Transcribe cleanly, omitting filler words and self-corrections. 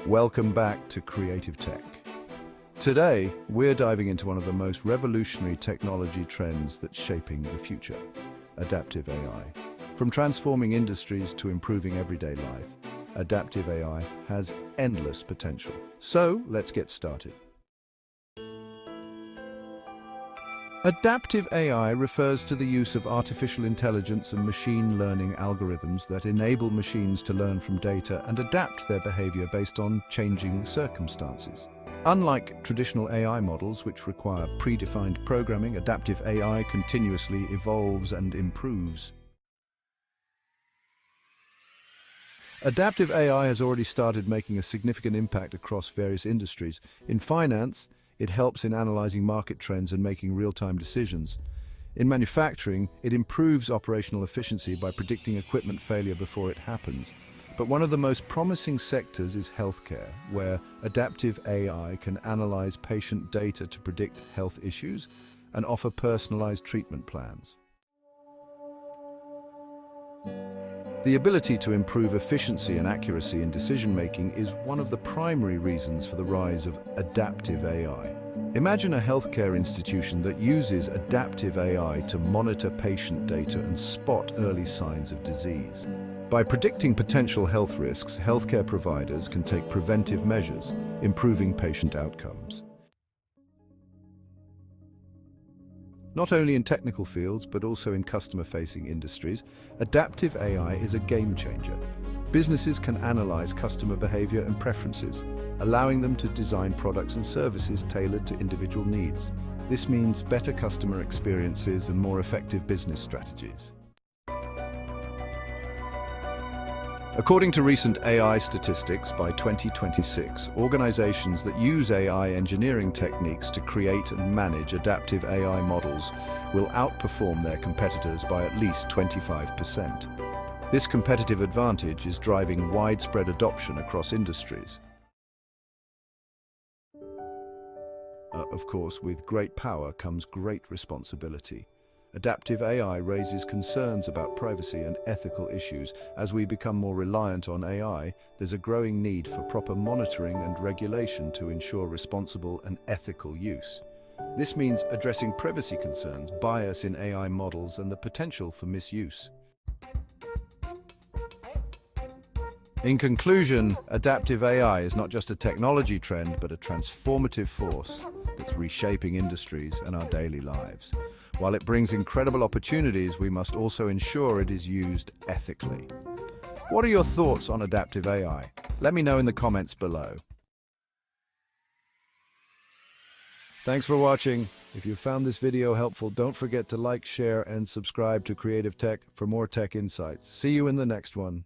Welcome back to Creative Tech. Today, we're diving into one of the most revolutionary technology trends that's shaping the future, adaptive AI. From transforming industries to improving everyday life, adaptive AI has endless potential. So, let's get started. Adaptive AI refers to the use of artificial intelligence and machine learning algorithms that enable machines to learn from data and adapt their behavior based on changing circumstances. Unlike traditional AI models, which require predefined programming, adaptive AI continuously evolves and improves. Adaptive AI has already started making a significant impact across various industries. In finance, it helps in analyzing market trends and making real-time decisions. In manufacturing, it improves operational efficiency by predicting equipment failure before it happens. But one of the most promising sectors is healthcare, where adaptive AI can analyze patient data to predict health issues and offer personalized treatment plans. The ability to improve efficiency and accuracy in decision-making is one of the primary reasons for the rise of adaptive AI. Imagine a healthcare institution that uses adaptive AI to monitor patient data and spot early signs of disease. By predicting potential health risks, healthcare providers can take preventive measures, improving patient outcomes. Not only in technical fields, but also in customer-facing industries, adaptive AI is a game changer. Businesses can analyze customer behavior and preferences, allowing them to design products and services tailored to individual needs. This means better customer experiences and more effective business strategies. According to recent AI statistics, by 2026, organizations that use AI engineering techniques to create and manage adaptive AI models will outperform their competitors by at least 25%. This competitive advantage is driving widespread adoption across industries. Of course, with great power comes great responsibility. Adaptive AI raises concerns about privacy and ethical issues. As we become more reliant on AI, there's a growing need for proper monitoring and regulation to ensure responsible and ethical use. This means addressing privacy concerns, bias in AI models, and the potential for misuse. In conclusion, adaptive AI is not just a technology trend, but a transformative force that's reshaping industries and our daily lives. While it brings incredible opportunities, we must also ensure it is used ethically. What are your thoughts on adaptive AI? Let me know in the comments below. Thanks for watching. If you found this video helpful, don't forget to like, share, and subscribe to Creative Tech for more tech insights. See you in the next one.